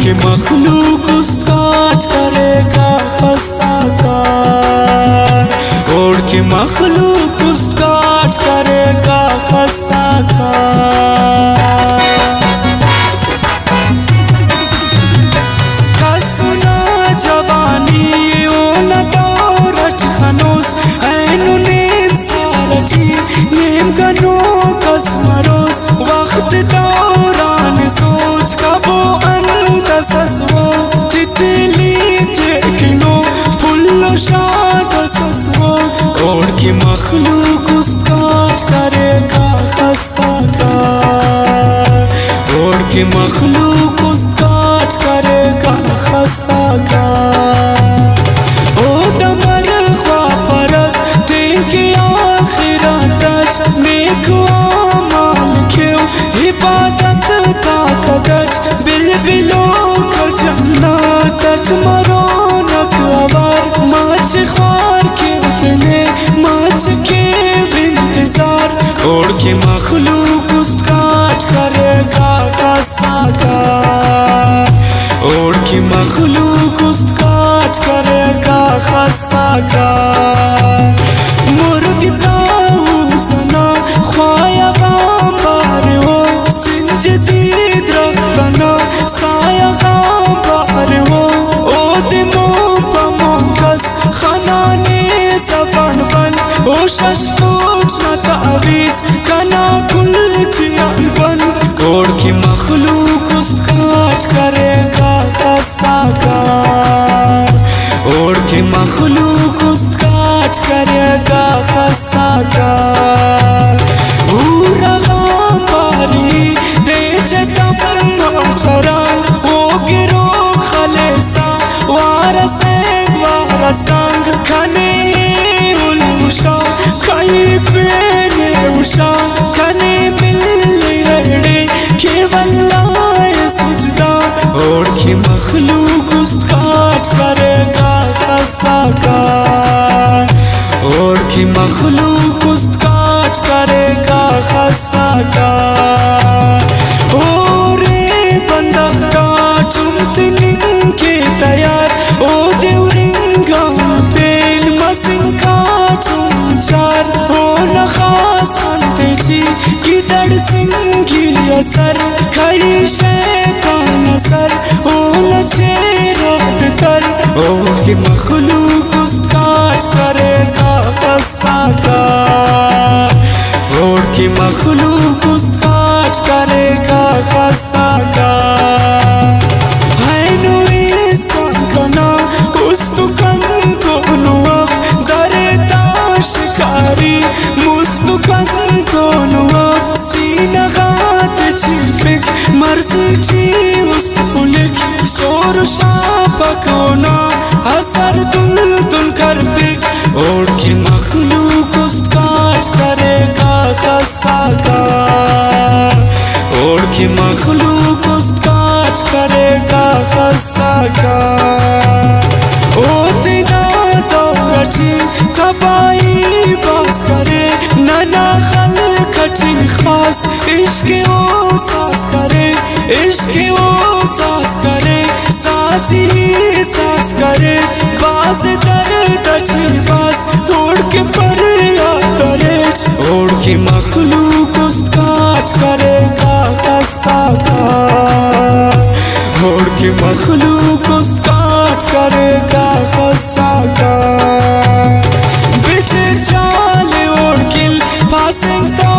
کے مخلوق اس کاٹ کرے گا خسا کار، اوڑ کے مخلوق اس کاٹ کرے گا خسا کار۔ کسنا جوانی اون دورت خنوس اینو نیم سارچی نیم گنو کس مروس وقت دوران سوچ کبو انت سسو تتلی تکنو پھلو شاد سسو، اوڑ کی مخلوق اس کاٹ کرے گا خسا کار، اوڑ کی مخلوق اس کاٹ کرے گا خسا کار۔ او دمر خواہ پرک دین کی آخراتت نیک اعمال کیو عبادت طاقتت بلبلو کا جناتت مرونک آوار ماچ خوار کے اتنے ماچ کے انتظار، اوڑ کے مخلوق اس کاٹ کرے گا خسا کار، اوڑ کی مخلوق اس کاٹ کرے گا خسا کار۔ مرغ طاؤسنا خوایا غام بار ہو سنجدی درختنا سایہ غام بار ہو، او دمو پمو کس خنانے زبان بند او شش پوچھ نہ تعویز کنا کل جیان بند، اوڑ کی مخلوق اس کاٹ کرے گا خسا کار، اوڑ کی مخلوق اس کاٹ کرے گا خسا کار۔ پورا غام باری دے جتم اٹھران او گرو خلیسا وارسنگ وارستانگ کھنے الوشا کئی پینے اوشا کھنے ملی ریڑے کہ واللہ سجدہ، اوڑ کی مخلوق اس کاٹ کرے گا خسا کار، اوڑ کی مخلوق اس کاٹ کرے گا خسا کار۔ او رے بندخ کاٹم تنن کے تیار او دیورنگا پین مسن کاٹم چار، او نخاس خانتے چی کی دڑ سنگی اثر کھائی شیطان اثر او نچے رات تر، اوڑ کی مخلوق اس کاٹ کرے گا خسا کار، اوڑ کی مخلوق اس کاٹ کرے گا خسا کار۔ اینو اس کنا اس تو کن تو نواب در تاشکاری مستو کن تو نواب سینہ غات چیفک مرضی چی اس پلک سور شاپکونا اثر دل دل کر فک، اوڑ کی مخلوق اس کاٹ کرے گا خسا کار، اوڑ کی مخلوق اس کاٹ کرے گا خسا کار۔ او تینا دورتی قبائی باز کرے ننا خلقتی خاص عشق او ساز کرے، عشق او ساز کرے سازی ساز کرے باز درد اچھی باز اوڑ کے فریاد ریٹ، اوڑ کی مخلوق اس کاٹ کرے گا خسا کار، اوڑ کی مخلوق اس کاٹ کرے گا خسا کار۔ بیٹے چالے اوڑ کل پاسنگ تو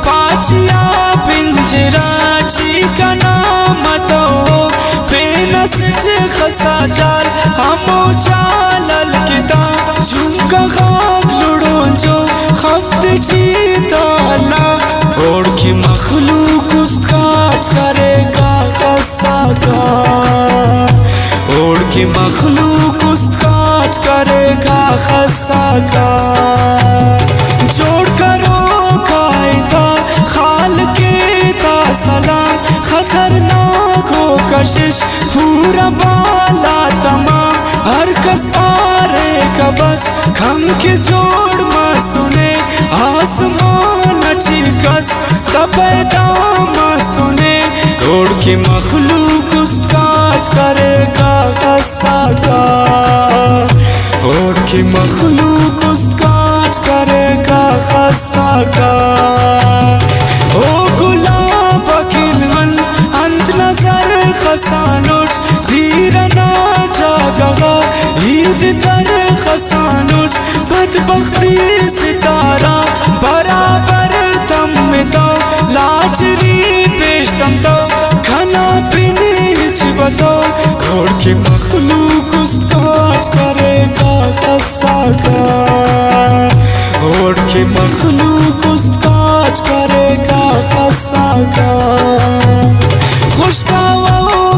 پاچیا پنجرا ٹھیکا نامتو بین سج خسا جال ہمو چالل کتا جھمکا غاق لڑون جو خفت چیتا اللہ، اوڑ کی مخلوق اس کاٹ کرے گا خسا کار، اوڑ کی مخلوق اس کاٹ کرے گا خسا کار۔ جوڑ کرو قائدہ خالق کا سلام خطرناک ہو کشش پورا بالا تمام ہر کس پارے کا بس کھم کے جوڑ ماں سنے آسمان اچھی کس تب دام سنے توڑ کے مخلوق اس کاٹ کرے گا خسا کا، اور کے مخلوق اس کاٹ کرے گا خسا کا. او گلاب کنہن انت نظر خسانوٹ دیرنا جاگا عید در خسانوٹ بدبختی ستارہ برابر تم میں تو لاچری پیش تم تو کھانا پینے چبتو، اور کے مخلوق اس کاٹ کرے گا خسا کا، اور کے مخلوق اس کاٹ کرے گا خسا کا. خوشکاو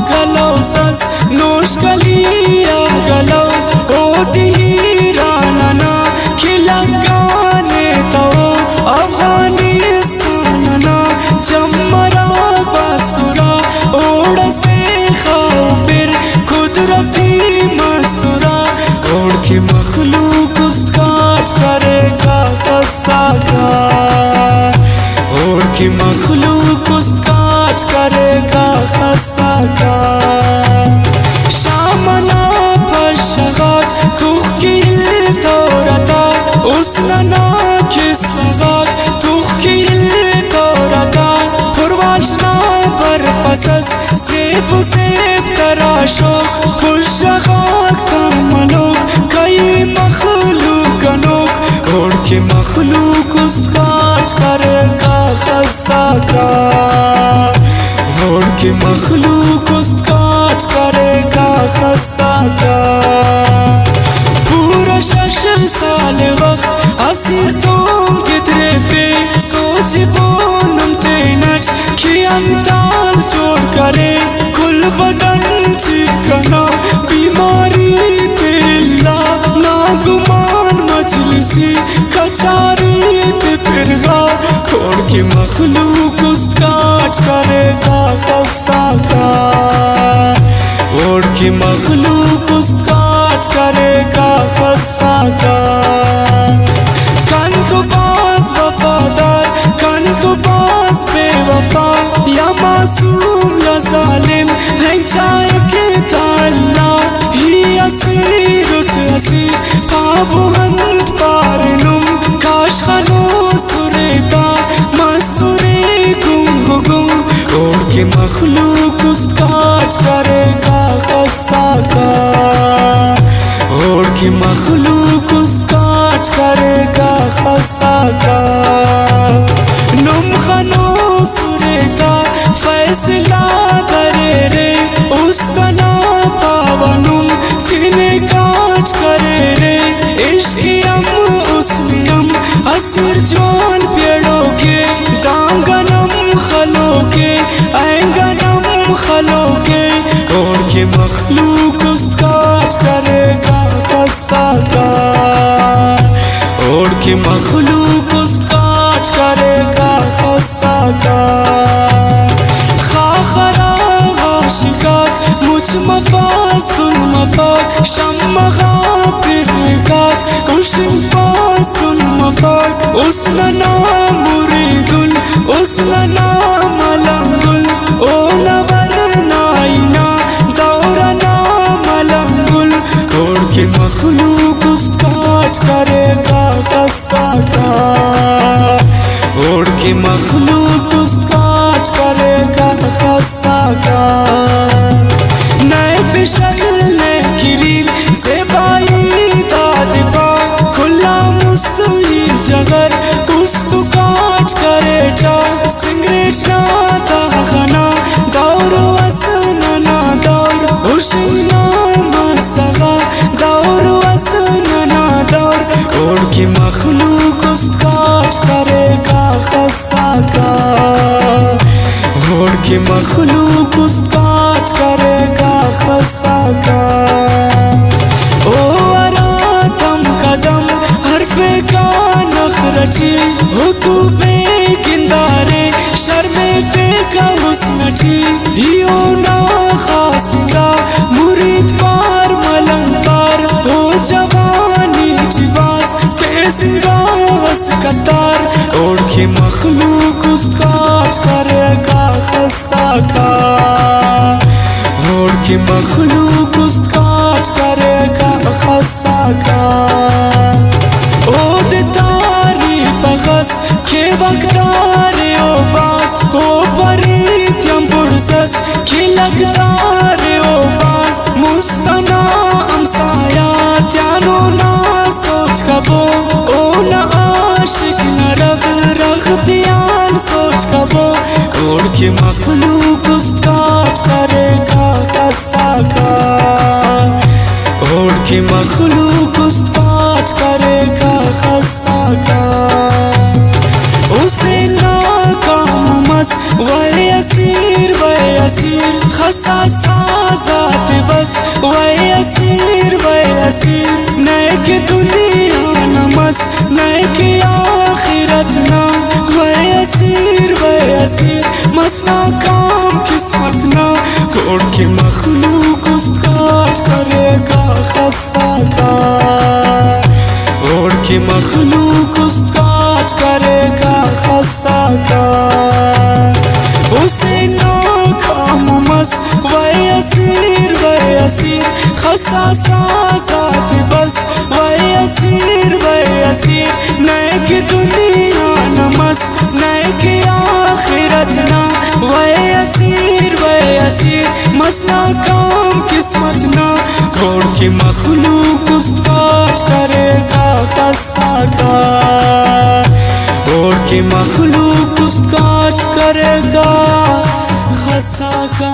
گلو سس نوش کلیا گلو او دیراننا کھلا گانے تو افغانستاننا جمرا باسورا اوڑ سے خاپر قدرتی مسورا، اوڑ کے مخلوق اس کاٹ کرے گا خسا کا، اور کے مخلوق اس کاٹ کرے گا خسا کا. شامنا پر شغاک توخ کی ہل تورتا اس ننا کی سغاک توخ کی ہل تورتا پروالچنا پر فسس سیب سیب تراشو خوش شغاک تاملوک کئی مخلوق گنوک، اور کے مخلوق اس کاٹ کرے گا خسا کا، اور کے مخلوق اس کاٹ کرے گا خسا کا. پورا 6 سال وقت اسیر تم کترے پہ سوچ بونم تینٹ کی انتال جوڑ کرے کل بدن ٹھیکنا بیماری پیلا ناگمان مجلسی کچاری پرغا، اور کے مخلوق اس کاٹ کرے گا خسا کا، اور کے مخلوق اس کاٹ کرے گا خسا کا. کن تو باز وفادار کن تو باز بے وفا یا معصوم یا ظالم ہے جائے کے تعالیٰ ہی اسیر اٹھ اسیر پابو ہند پارنم کاش خنو سریتا مسوری گنگ گنگ، اور کے مخلوق اس کاٹ کرے گا خسا کا، اور کے مخلوق اس کاٹ کرے گا خسا کا. نم خنو سریتا فیصلہ کرے رے اس تنا پاونم تینے کاٹ کرے رے عشقیم اسمیم اسیر جوان پیڑوں کے دانگنم خلو کے اینگنم خلو کے، اور کے مخلوق اس کاٹ کرے گا خسا کا، اور کے مخلوق اس کاٹ کرے گا خسا کا. خاخرا عاشقاک مجھ مفاز تن مفاق شمغا پرگاک اشم پاس تن مفاق اسننا مریدن اسننا ملنگل او نور نائنا دورنا ملنگل، اور کے مخلوق اس کاٹ کرے گا خسا کا، اور کے مخلوق اس کاٹ کرے گا خسا کا. نئے بشکل نئے کریم زیبائی دادبا کھلا مستوی جگر اس تو کاٹ کرے جا سنگریٹ نا داغنا دور وسننا دور اشنا مسغا دور وسننا دور، اور کے مخلوق اس کاٹ کرے گا خسا کا، اور کے مخلوق اس کاٹ کرے گا خسا کا. او اراتم قدم حرف کا نخرچی ہو تو بے گندارے شرم فیکا حسنٹی ہیو نا خاصگا مرید پار ملنگ پار ہو جوانی جباس تیزنگا اس قطار، اور کے مخلوق اس کاٹ کرے گا خسا کا. کہ مخلوق اس کاٹ کرے گا خسا کا او دے تعریف غس کہ وقتار او باس او پریت یم برزس کہ لگتار او باس مستنا امسایات یانو نا سوچ کبو او نا عاشق نا رغ رغ دیان سوچ کبو اوڑ کے مخلوق اس کاٹ کرے گا خسا کا اوڑ کے مخلوق اس کاٹ کرے گا خسا کا اسے ناکام مس وے اسیر خسا سازات بس وے اسیر نئے کی دنیا نمس نئے کی آخرت نا وے اسیر مس ناکام قسمت نا اوڑ کے مخلوق اس کاٹ کرے گا خسا کا اوڑ کے مخلوق اس کاٹ کرے گا خسا کا اسے ناکام مس وے اسیر خسا سازات بس وے اسیر نئے کی دنیا نمس نئے کی آخرت نا وے اسیر مس ناکام قسمت نا اوڑ کے مخلوق اس کاٹ کرے گا خسا کا اوڑ کے مخلوق اس کاٹ کرے گا خسا کا